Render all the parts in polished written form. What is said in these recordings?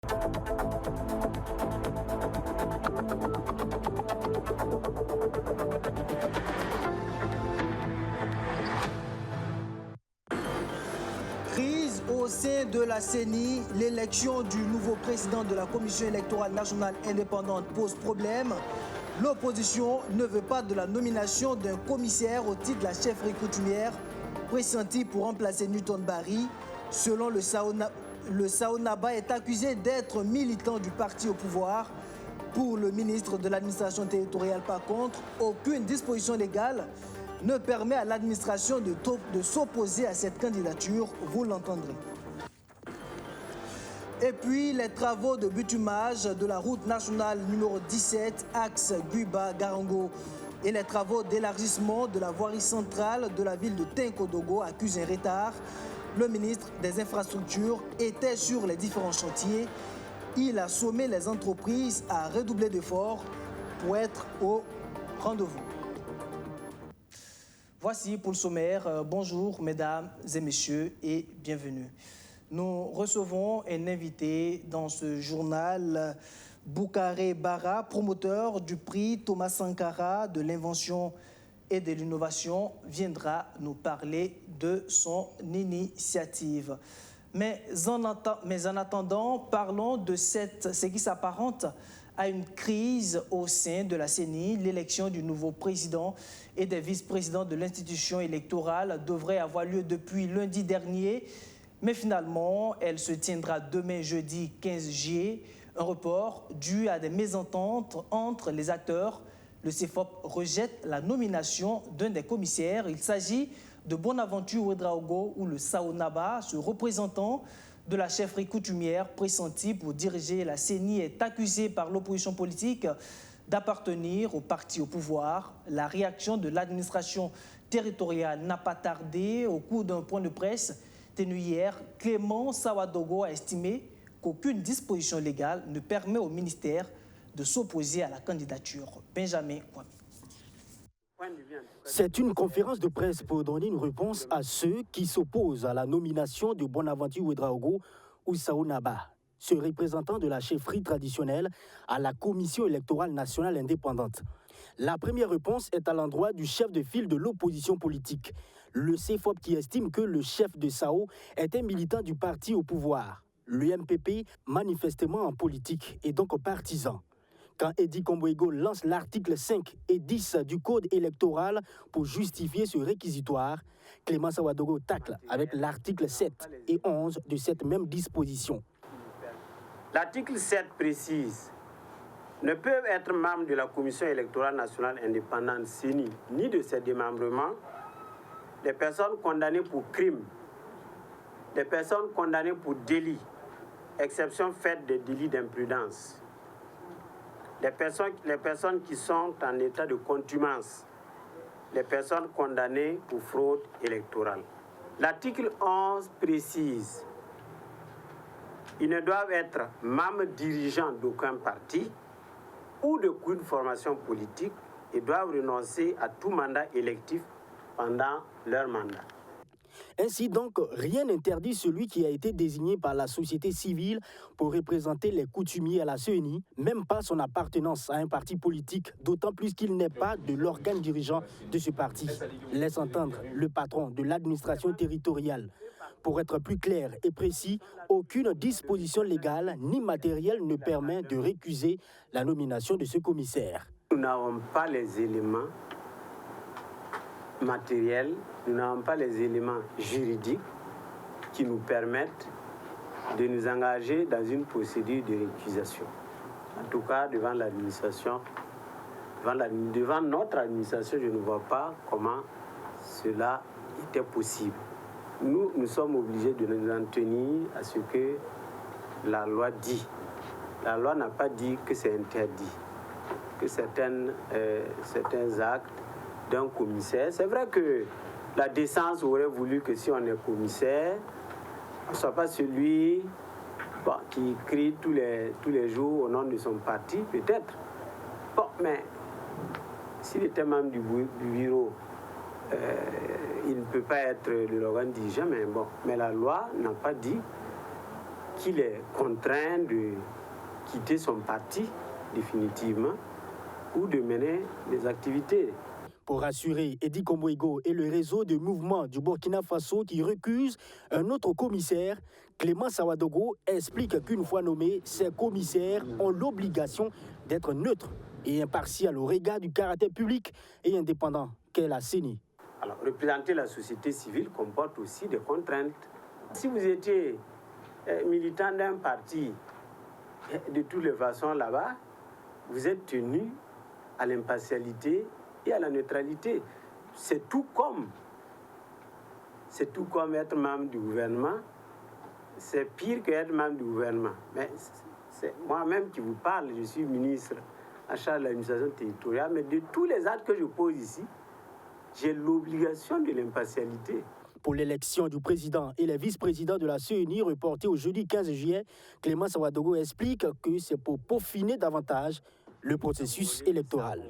Crise au sein de la CENI, l'élection du nouveau président de la Commission électorale nationale indépendante pose problème. L'opposition ne veut pas de la nomination d'un commissaire au titre de la chefferie coutumière pressenti pour remplacer Newton Barry. Selon le Sao-Naba est accusé d'être militant du parti au pouvoir. Pour le ministre de l'administration territoriale, par contre, aucune disposition légale ne permet à l'administration de s'opposer à cette candidature, vous l'entendrez. Et puis, les travaux de bitumage de la route nationale numéro 17, axe Guiba-Garango, et les travaux d'élargissement de la voirie centrale de la ville de Tinkodogo accusent un retard. Le ministre des Infrastructures était sur les différents chantiers. Il a sommé les entreprises à redoubler d'efforts pour être au rendez-vous. Voici pour le sommaire. Bonjour mesdames et messieurs et bienvenue. Nous recevons un invité dans ce journal, Boukaré Bara, promoteur du prix Thomas Sankara de l'invention et de l'innovation, viendra nous parler de son initiative. Mais en attendant, parlons de ce qui s'apparente à une crise au sein de la CENI. L'élection du nouveau président et des vice-présidents de l'institution électorale devrait avoir lieu depuis lundi dernier, mais finalement, elle se tiendra demain jeudi 15 juillet, un report dû à des mésententes entre les acteurs. Le CEFOP rejette la nomination d'un des commissaires. Il s'agit de Bonaventure Ouedraogo ou le Sao-Naba, ce représentant de la chefferie coutumière pressenti pour diriger la CENI est accusé par l'opposition politique d'appartenir au parti au pouvoir. La réaction de l'administration territoriale n'a pas tardé. Au cours d'un point de presse tenu hier, Clément Sawadogo a estimé qu'aucune disposition légale ne permet au ministère de s'opposer à la candidature. Benjamin Kwame. C'est une conférence de presse pour donner une réponse à ceux qui s'opposent à la nomination de Bonaventure Ouedraogo ou Sao-Naba, ce représentant de la chefferie traditionnelle à la Commission électorale nationale indépendante. La première réponse est à l'endroit du chef de file de l'opposition politique, le CEFOP, qui estime que le chef de Sao est un militant du parti au pouvoir. L'UMPP, manifestement en politique, est donc partisan. Quand Eddy Kombouego lance l'article 5 et 10 du Code électoral pour justifier ce réquisitoire, Clément Sawadogo tacle avec l'article 7 et 11 de cette même disposition. L'article 7 précise « Ne peuvent être membres de la Commission électorale nationale indépendante CENI ni de ses démembrements des personnes condamnées pour crimes, des personnes condamnées pour délits, exception faite des délits d'imprudence, les personnes qui sont en état de contumace, les personnes condamnées pour fraude électorale. » L'article 11 précise qu'ils ne doivent être membres dirigeants d'aucun parti ou d'aucune formation politique et doivent renoncer à tout mandat électif pendant leur mandat. Ainsi donc, rien n'interdit celui qui a été désigné par la société civile pour représenter les coutumiers à la CENI, même pas son appartenance à un parti politique, d'autant plus qu'il n'est pas de l'organe dirigeant de ce parti, laisse entendre le patron de l'administration territoriale. Pour être plus clair et précis, aucune disposition légale ni matérielle ne permet de récuser la nomination de ce commissaire. Nous n'avons pas les éléments matériels, nous n'avons pas les éléments juridiques qui nous permettent de nous engager dans une procédure de récusation. En tout cas, devant l'administration, devant notre administration, je ne vois pas comment cela était possible. Nous sommes obligés de nous en tenir à ce que la loi dit. La loi n'a pas dit que c'est interdit, que certains actes d'un commissaire. C'est vrai que la décence aurait voulu que si on est commissaire, on ne soit pas celui qui crie tous les jours au nom de son parti, peut-être. Bon, mais s'il était membre du bureau, il ne peut pas être de l'organe dirigeant, mais bon. Mais la loi n'a pas dit qu'il est contraint de quitter son parti définitivement ou de mener des activités. Pour rassurer Edi Komwego et le réseau de mouvements du Burkina Faso qui recuse un autre commissaire, Clément Sawadogo explique qu'une fois nommés, ces commissaires ont l'obligation d'être neutres et impartials au regard du caractère public et indépendant qu'est la CENI. Alors, représenter la société civile comporte aussi des contraintes. Si vous étiez militant d'un parti, de toutes les façons là-bas, vous êtes tenu à l'impartialité et à la neutralité. C'est tout comme être membre du gouvernement. C'est pire qu'être membre du gouvernement. Mais c'est moi-même qui vous parle, je suis ministre en charge de l'administration territoriale, mais de tous les actes que je pose ici, j'ai l'obligation de l'impartialité. Pour l'élection du président et les vice-présidents de la CENI reportée au jeudi 15 juillet, Clément Sawadogo explique que c'est pour peaufiner davantage le processus électoral.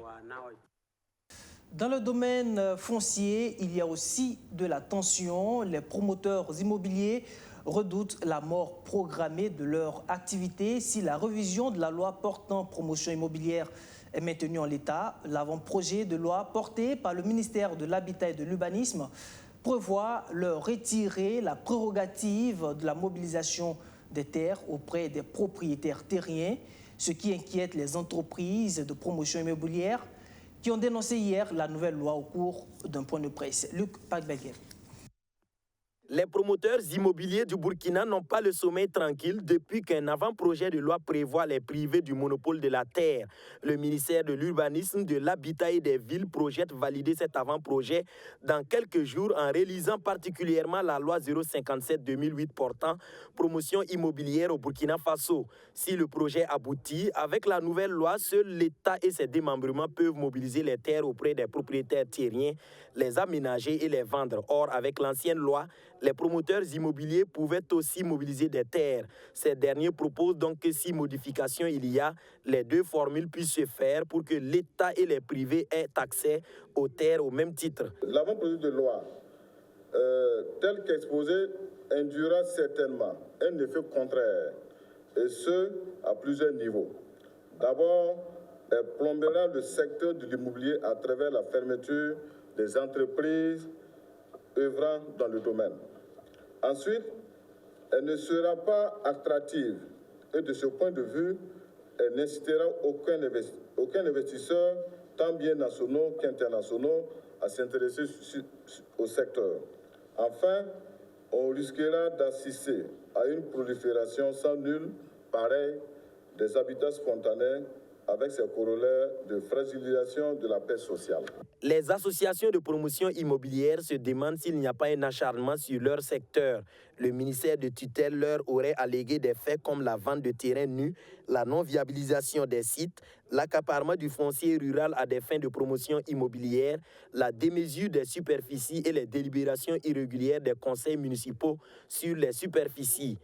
Dans le domaine foncier, il y a aussi de la tension. Les promoteurs immobiliers redoutent la mort programmée de leur activité. Si la révision de la loi portant promotion immobilière est maintenue en l'état, l'avant-projet de loi porté par le ministère de l'Habitat et de l'Urbanisme prévoit leur retirer la prérogative de la mobilisation des terres auprès des propriétaires terriens, ce qui inquiète les entreprises de promotion immobilière qui ont dénoncé hier la nouvelle loi au cours d'un point de presse. Luc Pagbelguer. Les promoteurs immobiliers du Burkina n'ont pas le sommeil tranquille depuis qu'un avant-projet de loi prévoit les privés du monopole de la terre. Le ministère de l'Urbanisme, de l'Habitat et des Villes projette valider cet avant-projet dans quelques jours en réalisant particulièrement la loi 057-2008 portant promotion immobilière au Burkina Faso. Si le projet aboutit, avec la nouvelle loi, seul l'État et ses démembrements peuvent mobiliser les terres auprès des propriétaires terriens, les aménager et les vendre. Or, avec l'ancienne loi, les promoteurs immobiliers pouvaient aussi mobiliser des terres. Ces derniers proposent donc que si modification il y a, les deux formules puissent se faire pour que l'État et les privés aient accès aux terres au même titre. L'avant-projet de loi, tel qu'exposé, induira certainement un effet contraire, et ce, à plusieurs niveaux. D'abord, elle plombera le secteur de l'immobilier à travers la fermeture des entreprises œuvrant dans le domaine. Ensuite, elle ne sera pas attractive et de ce point de vue, elle n'incitera aucun investisseur, tant bien nationaux qu'internationaux, à s'intéresser au secteur. Enfin, on risquera d'assister à une prolifération sans nul pareil des habitats spontanés avec ses corollaires de fragilisation de la paix sociale. Les associations de promotion immobilière se demandent s'il n'y a pas un acharnement sur leur secteur. Le ministère de tutelle leur aurait allégué des faits comme la vente de terrains nus, la non-viabilisation des sites, l'accaparement du foncier rural à des fins de promotion immobilière, la démesure des superficies et les délibérations irrégulières des conseils municipaux sur les superficies.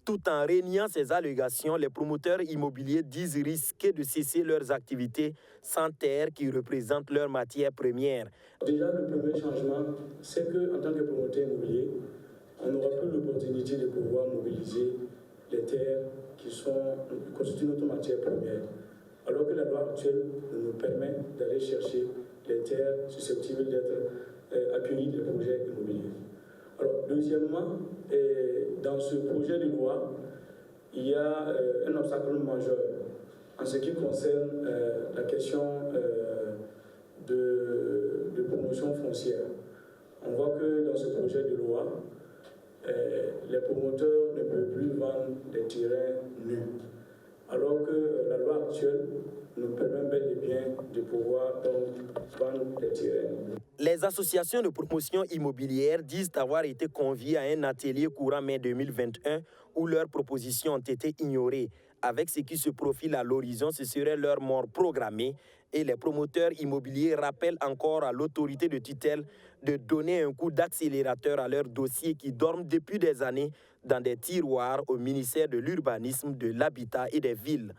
Tout en réniant ces allégations, les promoteurs immobiliers disent risquer de cesser leurs activités sans terre qui représentent leur matière première. Déjà, le premier changement, c'est qu'en tant que promoteur immobilier, on n'aura plus l'opportunité de pouvoir mobiliser les terres qui constituent notre matière première. Alors que la loi actuelle nous permet d'aller chercher les terres susceptibles d'être accueillies des projets immobiliers. Alors, deuxièmement, dans ce projet de loi, il y a un obstacle majeur en ce qui concerne la question de promotion foncière. On voit que dans ce projet de loi, les promoteurs ne peuvent plus vendre des terrains nus, alors que la loi actuelle nous permet bel et bien de pouvoir donc vendre des terrains nus. Les associations de promotion immobilière disent avoir été conviées à un atelier courant mai 2021 où leurs propositions ont été ignorées. Avec ce qui se profile à l'horizon, ce serait leur mort programmée. Et les promoteurs immobiliers rappellent encore à l'autorité de tutelle de donner un coup d'accélérateur à leurs dossiers qui dorment depuis des années dans des tiroirs au ministère de l'Urbanisme, de l'Habitat et des Villes.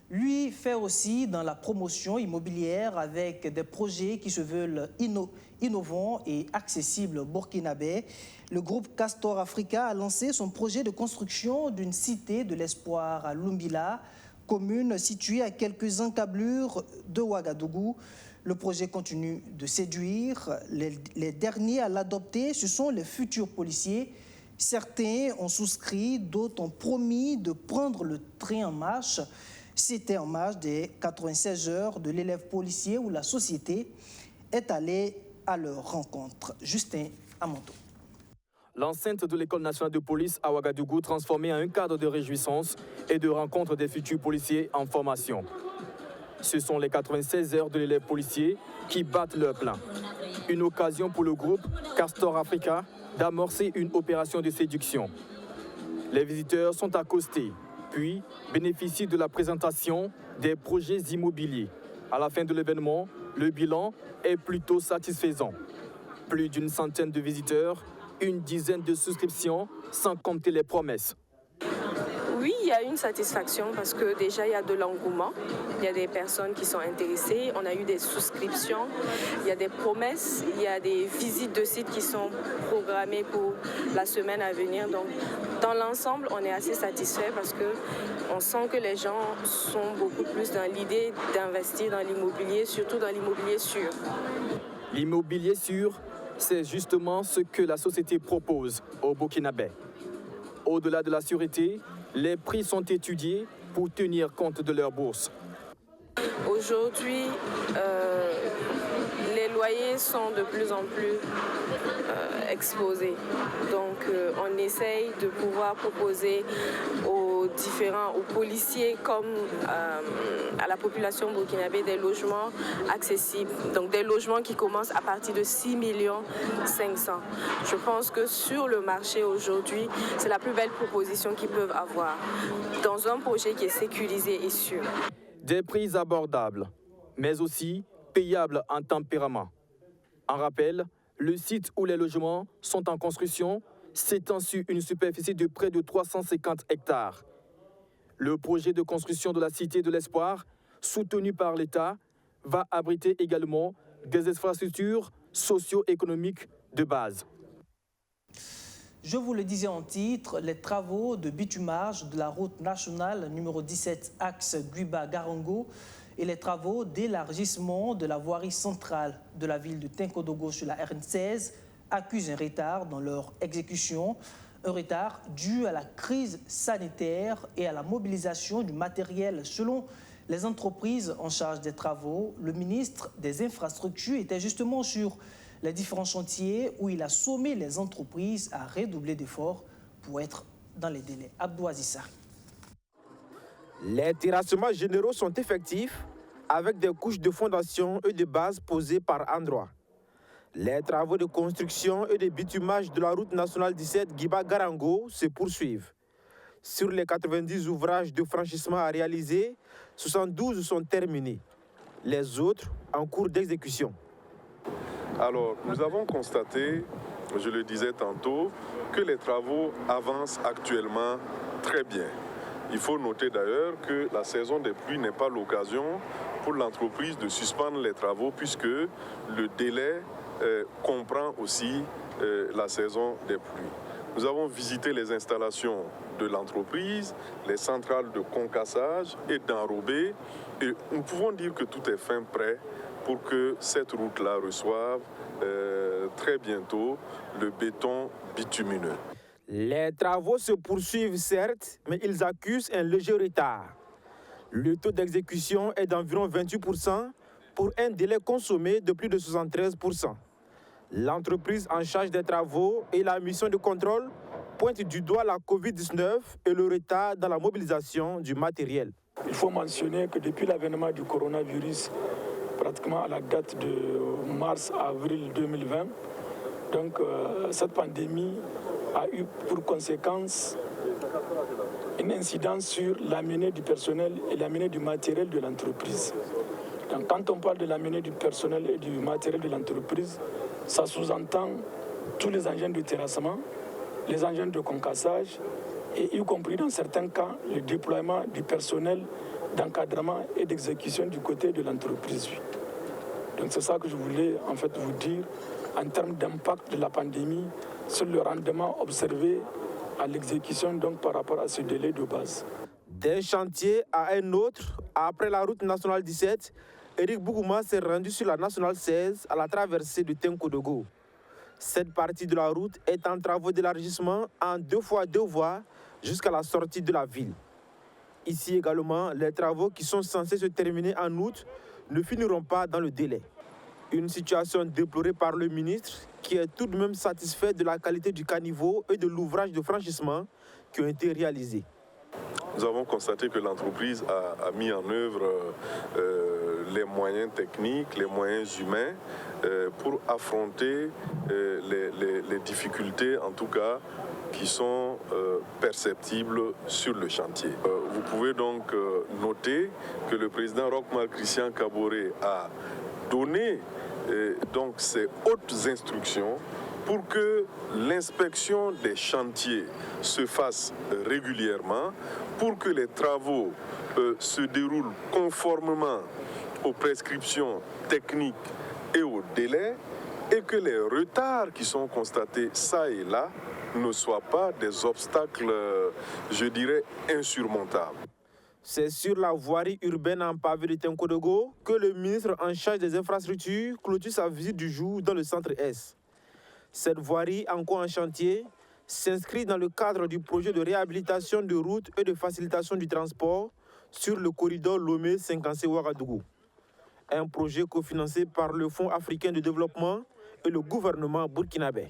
Lui fait aussi dans la promotion immobilière avec des projets qui se veulent innovants et accessibles au burkinabé. Le groupe Castor Africa a lancé son projet de construction d'une cité de l'espoir à Lumbila, commune située à quelques encablures de Ouagadougou. Le projet continue de séduire. Les derniers à l'adopter, ce sont les futurs policiers. Certains ont souscrit, d'autres ont promis de prendre le train en marche. C'était en marche des 96 heures de l'élève policier où la société est allée à leur rencontre. Justin Amanto. L'enceinte de l'école nationale de police à Ouagadougou transformée en un cadre de réjouissance et de rencontre des futurs policiers en formation. Ce sont les 96 heures de l'élève policier qui battent leur plein. Une occasion pour le groupe Castor Africa d'amorcer une opération de séduction. Les visiteurs sont accostés, puis bénéficient de la présentation des projets immobiliers. À la fin de l'événement, le bilan est plutôt satisfaisant. Plus d'une centaine de visiteurs, une dizaine de souscriptions, sans compter les promesses. Oui, il y a une satisfaction parce que déjà il y a de l'engouement, il y a des personnes qui sont intéressées, on a eu des souscriptions, il y a des promesses, il y a des visites de sites qui sont programmées pour la semaine à venir. Donc dans l'ensemble, on est assez satisfait parce qu'on sent que les gens sont beaucoup plus dans l'idée d'investir dans l'immobilier, surtout dans l'immobilier sûr. L'immobilier sûr, c'est justement ce que la société propose au Burkinabé. Au-delà de la sûreté, les prix sont étudiés pour tenir compte de leur bourse. Aujourd'hui, les loyers sont de plus en plus exposés. Donc, on essaye de pouvoir proposer aux policiers comme à la population burkinabé des logements accessibles. Donc, des logements qui commencent à partir de 6 500 000. Je pense que sur le marché aujourd'hui, c'est la plus belle proposition qu'ils peuvent avoir dans un projet qui est sécurisé et sûr. Des prix abordables, mais aussi payables en tempérament. En rappel, le site où les logements sont en construction s'étend sur une superficie de près de 350 hectares. Le projet de construction de la Cité de l'Espoir, soutenu par l'État, va abriter également des infrastructures socio-économiques de base. Je vous le disais en titre, les travaux de bitumage de la route nationale numéro 17 axe Guiba-Garango et les travaux d'élargissement de la voirie centrale de la ville de Tinkodogo sur la RN16 accusent un retard dans leur exécution. Un retard dû à la crise sanitaire et à la mobilisation du matériel. Selon les entreprises en charge des travaux, le ministre des Infrastructures était justement sur les différents chantiers où il a sommé les entreprises à redoubler d'efforts pour être dans les délais. Abdou Azissa. Les terrassements généraux sont effectifs avec des couches de fondation et de base posées par endroits. Les travaux de construction et de bitumage de la route nationale 17 Guiba-Garango se poursuivent. Sur les 90 ouvrages de franchissement à réaliser, 72 sont terminés. Les autres en cours d'exécution. Alors, nous avons constaté, je le disais tantôt, que les travaux avancent actuellement très bien. Il faut noter d'ailleurs que la saison des pluies n'est pas l'occasion pour l'entreprise de suspendre les travaux puisque le délai comprend aussi la saison des pluies. Nous avons visité les installations de l'entreprise, les centrales de concassage et d'enrobé et nous pouvons dire que tout est fin prêt pour que cette route-là reçoive très bientôt le béton bitumineux. Les travaux se poursuivent certes, mais ils accusent un léger retard. Le taux d'exécution est d'environ 28% pour un délai consommé de plus de 73%. L'entreprise en charge des travaux et la mission de contrôle pointent du doigt la Covid-19 et le retard dans la mobilisation du matériel. Il faut mentionner que depuis l'avènement du coronavirus, pratiquement à la date de mars-avril 2020, donc cette pandémie a eu pour conséquence une incidence sur l'amener du personnel et l'amener du matériel de l'entreprise. Donc, quand on parle de l'amener du personnel et du matériel de l'entreprise, ça sous-entend tous les engins de terrassement, les engins de concassage et y compris dans certains cas le déploiement du personnel d'encadrement et d'exécution du côté de l'entreprise. Donc c'est ça que je voulais en fait vous dire en termes d'impact de la pandémie sur le rendement observé à l'exécution donc par rapport à ce délai de base. D'un chantier à un autre, après la route nationale 17, Éric Bougouma s'est rendu sur la nationale 16 à la traversée de Tenkodogo. Cette partie de la route est en travaux d'élargissement en 2x2 voies jusqu'à la sortie de la ville. Ici également, les travaux qui sont censés se terminer en août ne finiront pas dans le délai. Une situation déplorée par le ministre qui est tout de même satisfait de la qualité du caniveau et de l'ouvrage de franchissement qui ont été réalisés. Nous avons constaté que l'entreprise a mis en œuvre les moyens techniques, les moyens humains pour affronter les difficultés, en tout cas, qui sont perceptibles sur le chantier. Vous pouvez donc noter que le président Roch-Marc Christian Kaboré a donné donc ces hautes instructions pour que l'inspection des chantiers se fasse régulièrement, pour que les travaux se déroulent conformément aux prescriptions techniques et aux délais, et que les retards qui sont constatés ça et là ne soient pas des obstacles, je dirais, insurmontables. C'est sur la voirie urbaine en pavé de Tenkodogo que le ministre en charge des infrastructures clôture sa visite du jour dans le centre S. Cette voirie, encore en chantier, s'inscrit dans le cadre du projet de réhabilitation de routes et de facilitation du transport sur le corridor Lomé-Cinquancé-Ouagadougou. Un projet cofinancé par le Fonds africain de développement et le gouvernement burkinabé.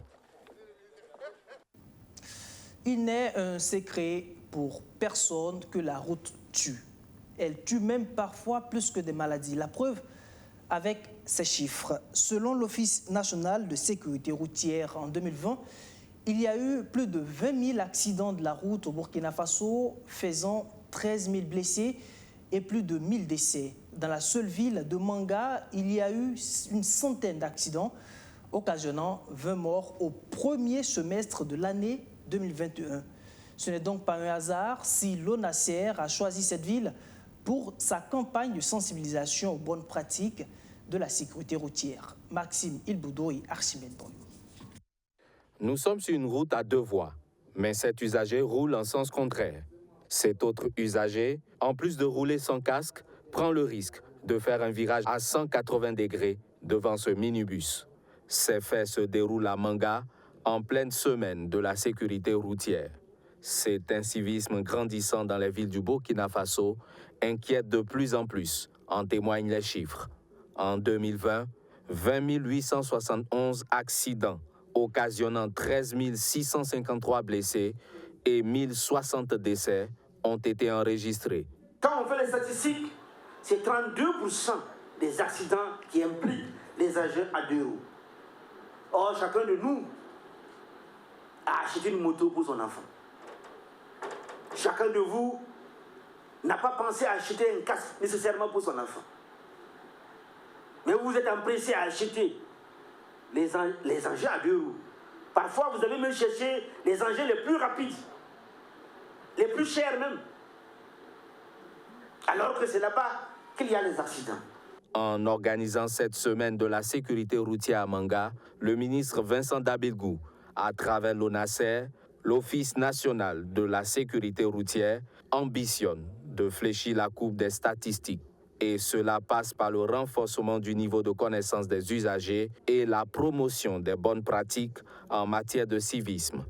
Il n'est un secret pour personne que la route tue. Elle tue même parfois plus que des maladies. La preuve avec ces chiffres. Selon l'Office national de sécurité routière en 2020, il y a eu plus de 20 000 accidents de la route au Burkina Faso, faisant 13 000 blessés et plus de 1000 décès. Dans la seule ville de Manga, il y a eu une centaine d'accidents, occasionnant 20 morts au premier semestre de l'année 2021. Ce n'est donc pas un hasard si l'ONACER a choisi cette ville pour sa campagne de sensibilisation aux bonnes pratiques de la sécurité routière. Maxime Ilboudo et Archimède Boyo. Nous sommes sur une route à 2 voies, mais cet usager roule en sens contraire. Cet autre usager, en plus de rouler sans casque, prend le risque de faire un virage à 180 degrés devant ce minibus. Ces faits se déroulent à Manga, en pleine semaine de la sécurité routière. Cet incivisme grandissant dans les villes du Burkina Faso inquiète de plus en plus, en témoignent les chiffres. En 2020, 20 871 accidents, occasionnant 13 653 blessés et 1060 décès ont été enregistrés. Quand on fait les statistiques, c'est 32% des accidents qui impliquent les agents à 2 roues. Or, chacun de nous a acheté une moto pour son enfant. Chacun de vous n'a pas pensé à acheter un casque nécessairement pour son enfant. Mais vous êtes empressé à acheter les engins à 2 roues. Parfois, vous allez même chercher les engins les plus rapides, les plus chers même. Alors que c'est là-bas qu'il y a les accidents. En organisant cette semaine de la sécurité routière à Manga, le ministre Vincent Dabilgou, à travers l'ONACER, l'Office national de la sécurité routière, ambitionne de fléchir la courbe des statistiques. Et cela passe par le renforcement du niveau de connaissance des usagers et la promotion des bonnes pratiques en matière de civisme.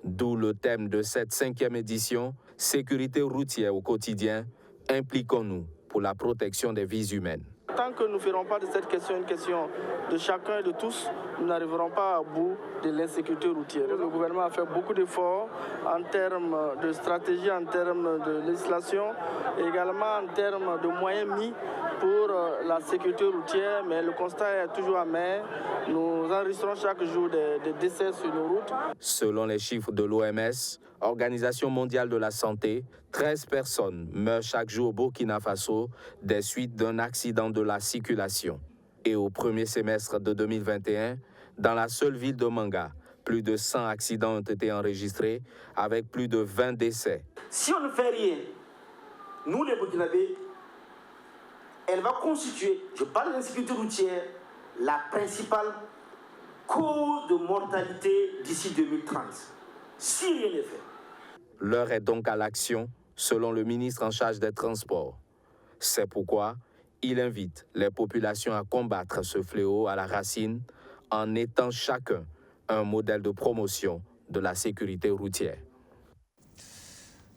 D'où le thème de cette 5e édition, Sécurité routière au quotidien, impliquons-nous pour la protection des vies humaines. Tant que nous ne ferons pas de cette question une question de chacun et de tous, nous n'arriverons pas à bout de l'insécurité routière. Le gouvernement a fait beaucoup d'efforts en termes de stratégie, en termes de législation, et également en termes de moyens mis pour la sécurité routière, mais le constat est toujours amer. Nous enregistrons chaque jour des décès sur nos routes. Selon les chiffres de l'OMS, Organisation mondiale de la santé, 13 personnes meurent chaque jour au Burkina Faso des suites d'un accident de la circulation. Et au premier semestre de 2021, dans la seule ville de Manga, plus de 100 accidents ont été enregistrés avec plus de 20 décès. Si on ne fait rien, nous les Burkinabés, elle va constituer, je parle d'insécurité routière, la principale cause de mortalité d'ici 2030, si rien n'est fait. L'heure est donc à l'action, selon le ministre en charge des Transports. C'est pourquoi il invite les populations à combattre ce fléau à la racine en étant chacun un modèle de promotion de la sécurité routière.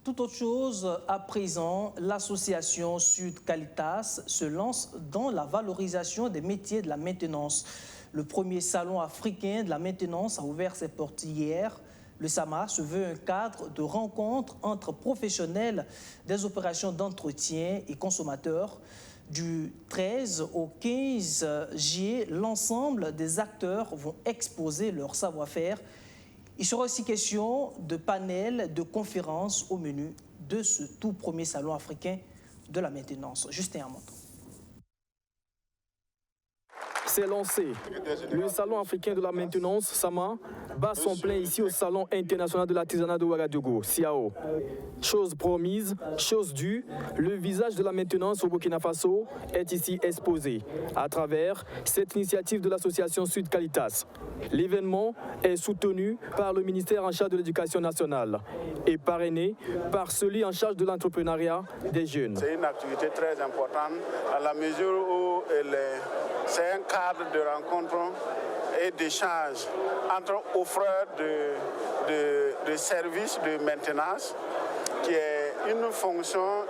Tout autre chose, à présent, l'association Sud Qualitas se lance dans la valorisation des métiers de la maintenance. Le premier salon africain de la maintenance a ouvert ses portes hier. Le SAMA se veut un cadre de rencontre entre professionnels des opérations d'entretien et consommateurs. Du 13 au 15 juillet, l'ensemble des acteurs vont exposer leur savoir-faire. Il sera aussi question de panels de conférences au menu de ce tout premier salon africain de la maintenance. Justin Armando. C'est lancé. Le Salon africain de la maintenance, SAMA, bat son plein ici au Salon international de l'artisanat de Ouagadougou, CIAO. Chose promise, chose due, le visage de la maintenance au Burkina Faso est ici exposé à travers cette initiative de l'association Sud Qualitas. L'événement est soutenu par le ministère en charge de l'Éducation nationale et parrainé par celui en charge de l'entrepreneuriat des jeunes. C'est une activité très importante à la mesure où c'est un cadre de rencontre et d'échange entre offreurs de services de maintenance qui est une fonction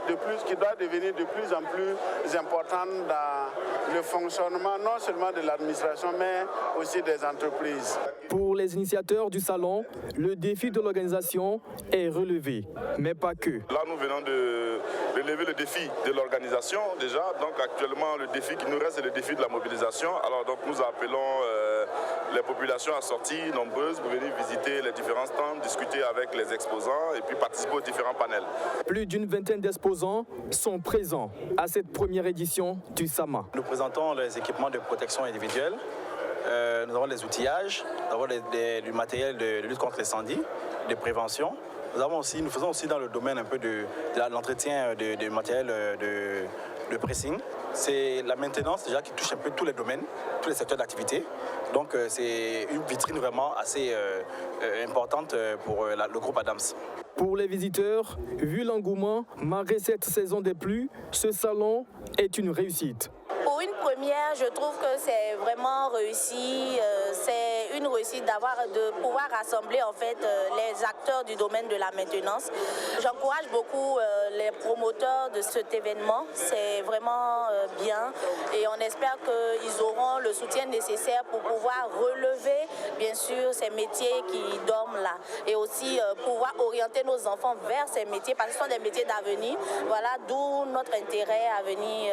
qui doit devenir de plus en plus importante dans le fonctionnement non seulement de l'administration mais aussi des entreprises. Pour les initiateurs du salon, le défi de l'organisation est relevé, mais pas que. Là, nous venons de relever le défi de l'organisation déjà. Donc actuellement, le défi qui nous reste, c'est le défi de la mobilisation. Alors donc nous appelons les populations assorties nombreuses pour venir visiter les différents stands, discuter avec les exposants et puis participer aux différents panels. Plus d'une vingtaine d'exposants sont présents à cette première édition du SAMA. Nous présentons les équipements de protection individuelle, nous avons les outillages, nous avons du matériel de lutte contre l'incendie, de prévention. Nous faisons aussi dans le domaine un peu de l'entretien du matériel de pressing. C'est la maintenance déjà qui touche un peu tous les domaines, tous les secteurs d'activité. Donc c'est une vitrine vraiment assez importante pour le groupe Adams. Pour les visiteurs, vu l'engouement, malgré cette saison des pluies, ce salon est une réussite. Pour une première, je trouve que c'est vraiment réussi. C'est une réussite de pouvoir rassembler en fait les acteurs du domaine de la maintenance. J'encourage beaucoup les promoteurs de cet événement. C'est vraiment bien et on espère qu'ils auront le soutien nécessaire pour pouvoir relever bien sûr ces métiers qui dorment là et aussi pouvoir orienter nos enfants vers ces métiers parce que ce sont des métiers d'avenir. Voilà d'où notre intérêt à venir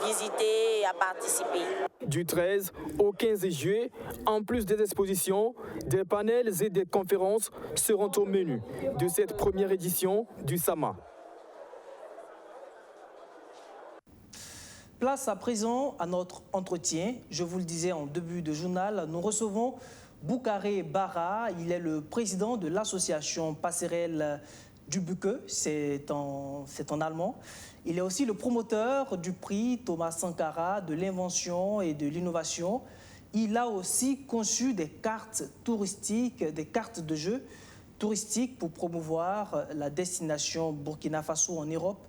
visiter et à participer. Du 13 au 15 juillet, en plus des expositions, des panels et des conférences seront au menu de cette première édition du SAMA. Place à présent à notre entretien. Je vous le disais en début de journal, nous recevons Boukaré Bara. Il est le président de l'association Passerelle du Buke, c'est en allemand. Il est aussi le promoteur du prix Thomas Sankara de l'invention et de l'innovation. Il a aussi conçu des cartes touristiques, des cartes de jeu touristiques pour promouvoir la destination Burkina Faso en Europe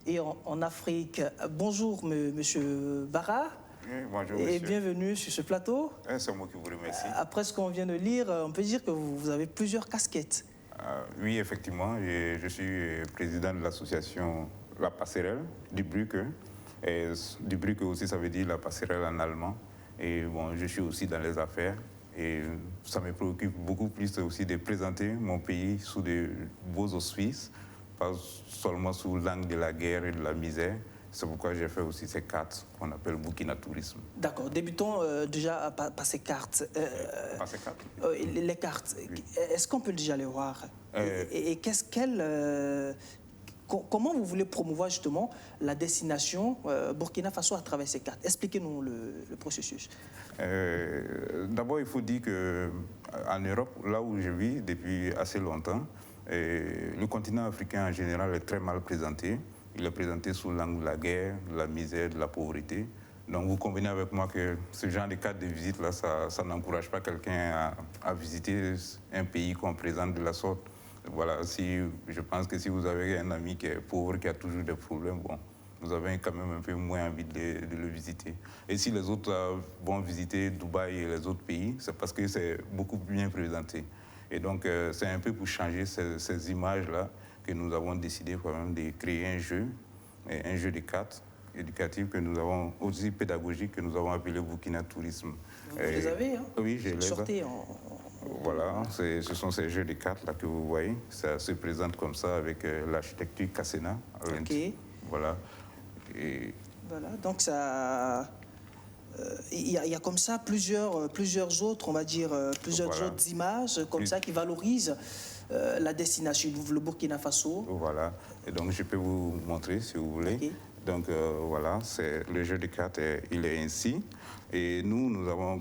et en Afrique. Bonjour, monsieur Bara. Oui, bonjour, et bienvenue sur ce plateau. C'est moi qui vous remercie. Après ce qu'on vient de lire, on peut dire que vous avez plusieurs casquettes. Oui, effectivement, je suis président de l'association La Passerelle du Brücke. Et du Brücke aussi, ça veut dire la passerelle en allemand. Et bon, je suis aussi dans les affaires. Et ça me préoccupe beaucoup plus aussi de présenter mon pays sous de beaux auspices, pas seulement sous l'angle de la guerre et de la misère. C'est pourquoi j'ai fait aussi ces cartes qu'on appelle Burkina Tourisme. D'accord. Débutons déjà par ces cartes. Par ces cartes les cartes. Oui. Est-ce qu'on peut déjà les voir et comment vous voulez promouvoir justement la destination Burkina Faso à travers ces cartes? Expliquez-nous le processus. D'abord, il faut dire qu'en Europe, là où je vis depuis assez longtemps, le continent africain en général est très mal présenté. Il est présenté sous l'angle de la guerre, de la misère, de la pauvreté. Donc vous convenez avec moi que ce genre de cadre de visite-là, ça n'encourage pas quelqu'un à visiter un pays qu'on présente de la sorte. Voilà, je pense que si vous avez un ami qui est pauvre, qui a toujours des problèmes, bon, vous avez quand même un peu moins envie de le visiter. Et si les autres vont visiter Dubaï et les autres pays, c'est parce que c'est beaucoup bien présenté. Et donc, c'est un peu pour changer ces images-là que nous avons décidé quand même de créer un jeu de cartes éducatif que nous avons aussi pédagogique que nous avons appelé Burkina Tourisme. Vous les avez, hein? Oui, je les ai. Sortez Voilà, ce sont ces jeux de cartes là que vous voyez. Ça se présente comme ça avec l'architecture Cassena. Ok. Voilà. Et... Voilà, donc ça... Il y a comme ça plusieurs autres, on va dire, plusieurs autres images comme ça qui valorisent la destination, le Burkina Faso. Voilà, et donc je peux vous montrer si vous voulez. Okay. Donc voilà, le jeu de cartes, il est ainsi. Et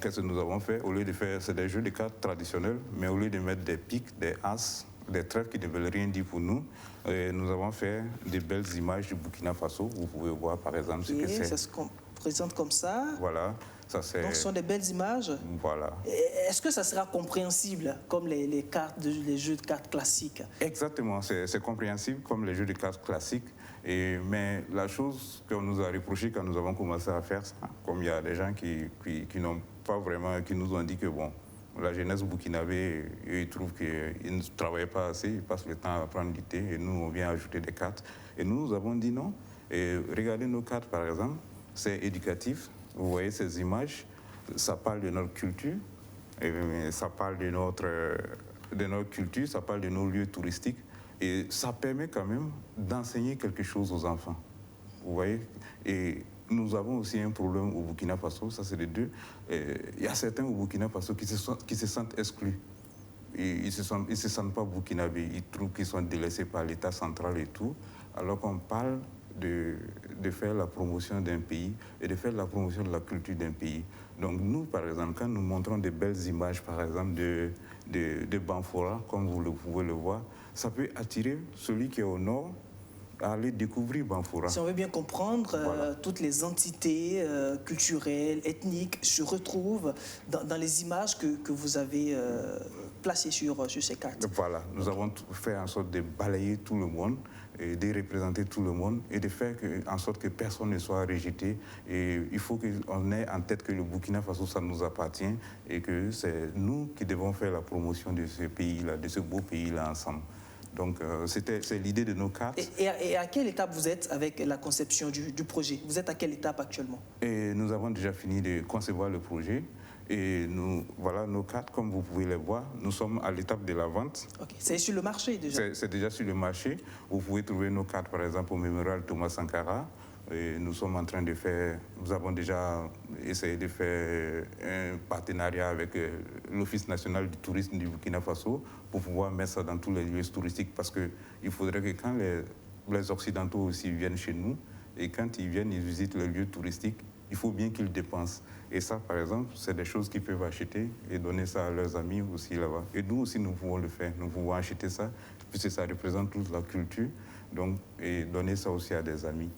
qu'est-ce que nous avons fait? Au lieu de faire, c'est des jeux de cartes traditionnels, mais au lieu de mettre des piques, des as, des trèfles qui ne veulent rien dire pour nous, nous avons fait des belles images du Burkina Faso. Vous pouvez voir par exemple ce que c'est. Ça se présente comme ça. Voilà. Ça, donc ce sont des belles images. Voilà. Est-ce que ça sera compréhensible comme les jeux de cartes classiques? Exactement, c'est compréhensible comme les jeux de cartes classiques. Mais la chose qu'on nous a reproché quand nous avons commencé à faire ça, comme il y a des gens qui n'ont pas vraiment, qui nous ont dit que bon, la jeunesse burkinabé, ils trouvent qu'ils ne travaillent pas assez, ils passent le temps à prendre du thé et nous, on vient ajouter des cartes. Et nous avons dit non. Et regardez nos cartes, par exemple, c'est éducatif. Vous voyez ces images, ça parle de notre culture, et ça parle de notre culture, ça parle de nos lieux touristiques. Et ça permet quand même d'enseigner quelque chose aux enfants. Vous voyez? Et nous avons aussi un problème au Burkina Faso, ça c'est les deux. Il y a certains au Burkina Faso qui se sentent exclus. Ils ne se sentent pas burkinabés, ils trouvent qu'ils sont délaissés par l'État central et tout, alors qu'on parle de faire la promotion d'un pays et de faire la promotion de la culture d'un pays. Donc nous, par exemple, quand nous montrons des belles images, par exemple, de Banfora, comme vous pouvez le voir, ça peut attirer celui qui est au nord à aller découvrir Banfora. Si on veut bien comprendre, voilà. Toutes les entités culturelles, ethniques se retrouvent dans les images que vous avez placées sur ces cartes. Voilà, nous avons fait en sorte de balayer tout le monde, et de représenter tout le monde et de faire en sorte que personne ne soit rejeté. Et il faut qu'on ait en tête que le Burkina Faso, ça nous appartient et que c'est nous qui devons faire la promotion de ce pays-là, de ce beau pays-là ensemble. Donc, c'est l'idée de nos cartes. Et à quelle étape vous êtes avec la conception du projet? Vous êtes à quelle étape actuellement? Et nous avons déjà fini de concevoir le projet. Et voilà nos cartes, comme vous pouvez les voir, nous sommes à l'étape de la vente. Okay. C'est sur le marché déjà? C'est déjà sur le marché. Vous pouvez trouver nos cartes, par exemple, au mémorial Thomas Sankara. Et nous sommes en train de faire, nous avons déjà essayé de faire un partenariat avec l'Office national du tourisme du Burkina Faso pour pouvoir mettre ça dans tous les lieux touristiques parce qu'il faudrait que quand les Occidentaux aussi viennent chez nous et quand ils viennent, ils visitent les lieux touristiques, il faut bien qu'ils dépensent. Et ça, par exemple, c'est des choses qu'ils peuvent acheter et donner ça à leurs amis aussi là-bas. Et nous aussi, nous pouvons le faire. Nous pouvons acheter ça puisque ça représente toute la culture donc, et donner ça aussi à des amis.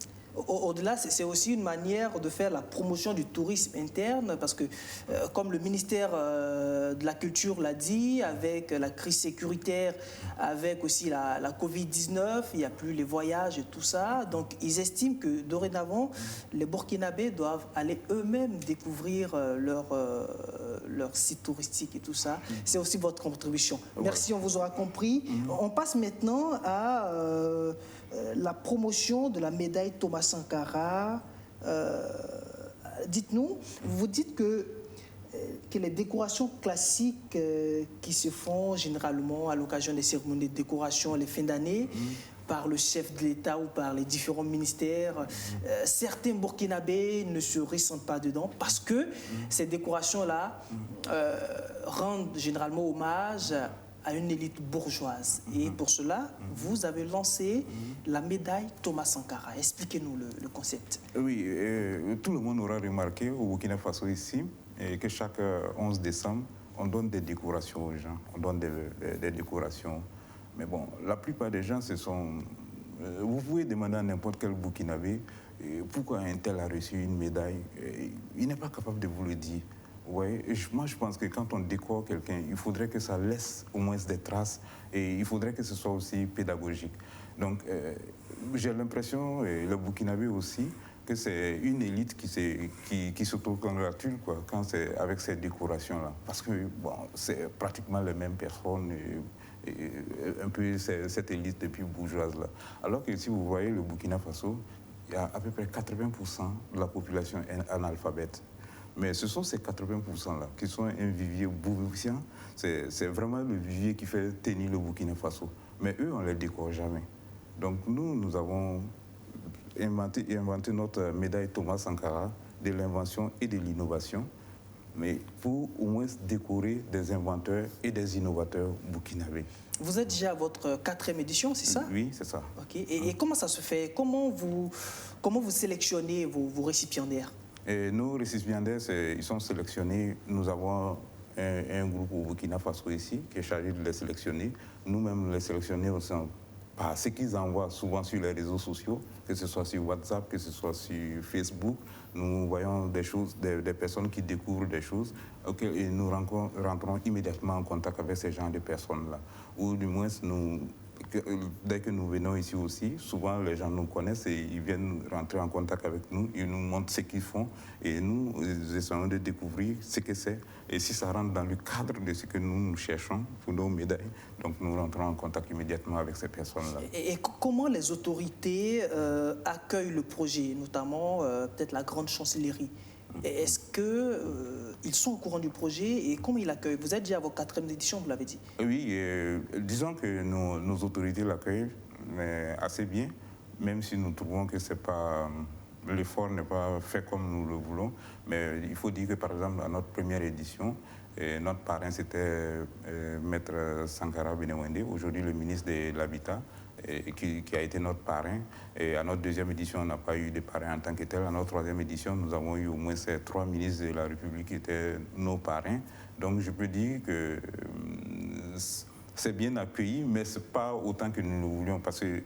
Au-delà, c'est aussi une manière de faire la promotion du tourisme interne parce que, comme le ministère de la Culture l'a dit, avec la crise sécuritaire, avec aussi la Covid-19, il n'y a plus les voyages et tout ça. Donc, ils estiment que, dorénavant, les Burkinabés doivent aller eux-mêmes découvrir leur site touristique et tout ça. C'est aussi votre contribution. Merci, on vous aura compris. On passe maintenant à... la promotion de la médaille Thomas Sankara. Dites-nous, vous dites que les décorations classiques qui se font généralement à l'occasion des cérémonies de décoration, les fins d'année, par le chef de l'État ou par les différents ministères, certains Burkinabés ne se ressentent pas dedans parce que ces décorations-là rendent généralement hommage à une élite bourgeoise. Et pour cela, vous avez lancé la médaille Thomas Sankara. Expliquez-nous le concept. Oui, tout le monde aura remarqué au Burkina Faso ici que chaque 11 décembre, on donne des décorations aux gens. On donne des décorations. Mais bon, la plupart des gens se sont vous pouvez demander à n'importe quel Burkinabé pourquoi un tel a reçu une médaille. Il n'est pas capable de vous le dire. Ouais, moi, je pense que quand on décore quelqu'un, il faudrait que ça laisse au moins des traces et il faudrait que ce soit aussi pédagogique. Donc, j'ai l'impression, le Burkinabé aussi, que c'est une élite qui s'autocongratule quand c'est avec ces décorations-là. Parce que bon, c'est pratiquement les mêmes personnes, et un peu cette élite depuis bourgeoise-là. Alors que si vous voyez le Burkina Faso, il y a à peu près 80% de la population analphabète. Mais ce sont ces 80%-là qui sont un vivier boursiant. C'est vraiment le vivier qui fait tenir le Burkina Faso. Mais eux, on ne les décore jamais. Donc nous avons inventé notre médaille Thomas Sankara de l'invention et de l'innovation, mais pour au moins décorer des inventeurs et des innovateurs burkinabés. Vous êtes déjà à votre 4e édition, c'est ça? Oui, c'est ça. Okay. Et comment ça se fait? Comment vous sélectionnez vos récipiendaires? Nos récipiendaires, ils sont sélectionnés. Nous avons un groupe au Burkina Faso ici qui est chargé de les sélectionner. Nous-mêmes, les sélectionner aussi par ce qu'ils envoient souvent sur les réseaux sociaux, que ce soit sur WhatsApp, que ce soit sur Facebook. Nous voyons des choses, des personnes qui découvrent des choses, et nous rentrons immédiatement en contact avec ces genres de personnes-là. Ou du moins, dès que nous venons ici aussi, souvent les gens nous connaissent et ils viennent rentrer en contact avec nous, ils nous montrent ce qu'ils font et nous essayons de découvrir ce que c'est. Et si ça rentre dans le cadre de ce que nous cherchons pour nos médailles, donc nous rentrons en contact immédiatement avec ces personnes-là. Et comment les autorités accueillent le projet, notamment peut-être la grande chancellerie? Est-ce qu'ils sont au courant du projet et comment ils l'accueillent? Vous êtes déjà à votre 4e édition, vous l'avez dit. Oui, disons que nos autorités l'accueillent assez bien, même si nous trouvons que l'effort n'est pas fait comme nous le voulons. Mais il faut dire que, par exemple, à notre première édition, notre parrain, c'était Maître Sankara Benewende, aujourd'hui le ministre de l'Habitat, qui a été notre parrain. Et à notre 2e édition, on n'a pas eu de parrain en tant que tel. À notre 3e édition, nous avons eu au moins ces 3 ministres de la République qui étaient nos parrains. Donc je peux dire que c'est bien accueilli, mais ce n'est pas autant que nous le voulions. Parce que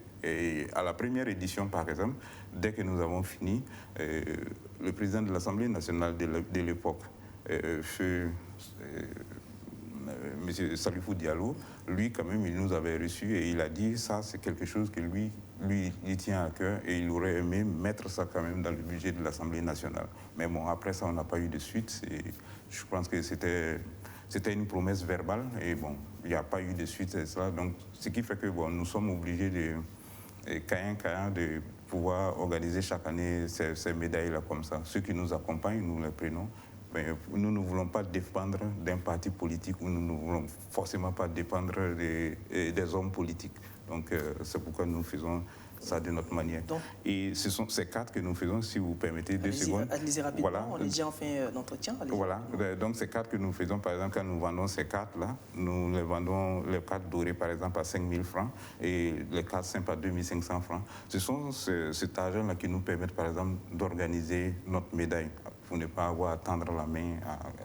à la première édition, par exemple, dès que nous avons fini, le président de l'Assemblée nationale de l'époque, M. Salifou Diallo, lui, quand même, il nous avait reçus et il a dit ça, c'est quelque chose que lui, il tient à cœur et il aurait aimé mettre ça quand même dans le budget de l'Assemblée nationale. Mais bon, après ça, on n'a pas eu de suite. Je pense que c'était une promesse verbale et bon, il n'y a pas eu de suite à ça. Donc, ce qui fait que bon, nous sommes obligés de pouvoir organiser chaque année ces médailles-là comme ça. Ceux qui nous accompagnent, nous les prenons. Mais nous ne voulons pas dépendre d'un parti politique ou nous ne voulons forcément pas dépendre des hommes politiques. Donc c'est pourquoi nous faisons ça de notre manière. Donc, et ce sont ces 4 que nous faisons, si vous permettez 2 secondes. Allez-y rapidement, voilà. On est déjà en fin d'entretien. Voilà, donc ces 4 que nous faisons, par exemple, quand nous vendons ces 4-là, nous les vendons, les 4 dorés par exemple à 5 000 francs et les 4 simples à 2 500 francs. Ce sont cet argent-là qui nous permet par exemple d'organiser notre médaille, pour ne pas avoir à tendre la main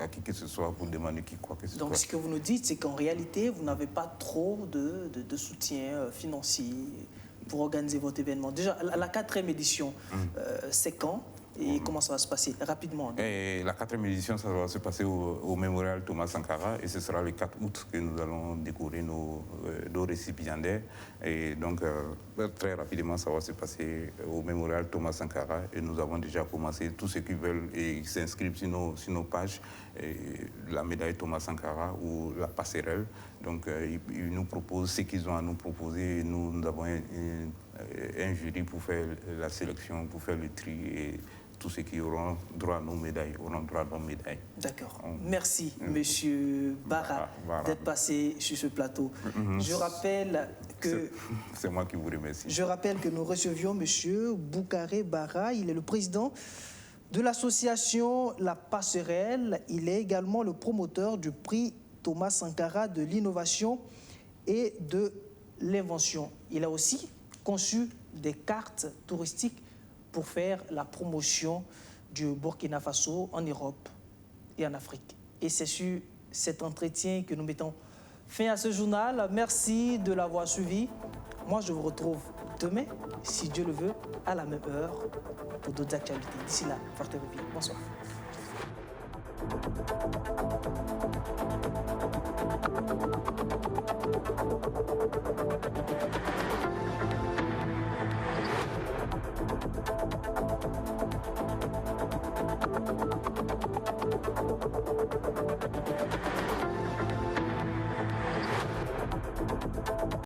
à qui que ce soit pour demander quoi que ce soit. Donc ce que vous nous dites, c'est qu'en réalité, vous n'avez pas trop de soutien financier pour organiser votre événement. Déjà, la 4e édition, c'est quand et comment ça va se passer? Rapidement. Et la 4e édition, ça va se passer au mémorial Thomas Sankara et ce sera le 4 août que nous allons décorer nos récipiendaires. Et donc, très rapidement, ça va se passer au mémorial Thomas Sankara et nous avons déjà commencé. Tous ceux qui veulent et qui s'inscrivent sur nos pages, la médaille Thomas Sankara ou la passerelle. Donc, ils nous proposent ce qu'ils ont à nous proposer. Nous avons un jury pour faire la sélection, pour faire le tri et tous ceux qui auront droit à nos médailles auront droit à nos médailles. D'accord. Merci, Monsieur Bara, d'être passé sur ce plateau. Je rappelle que... C'est moi qui vous remercie. Je rappelle que nous recevions Monsieur Boukaré Bara. Il est le président de l'association La Passerelle. Il est également le promoteur du prix Thomas Sankara de l'innovation et de l'invention. Il a aussi conçu des cartes touristiques pour faire la promotion du Burkina Faso en Europe et en Afrique. Et c'est sur cet entretien que nous mettons fin à ce journal. Merci de l'avoir suivi. Moi, je vous retrouve demain, si Dieu le veut, à la même heure, pour d'autres actualités. D'ici là, portez-vous bien. Bonsoir.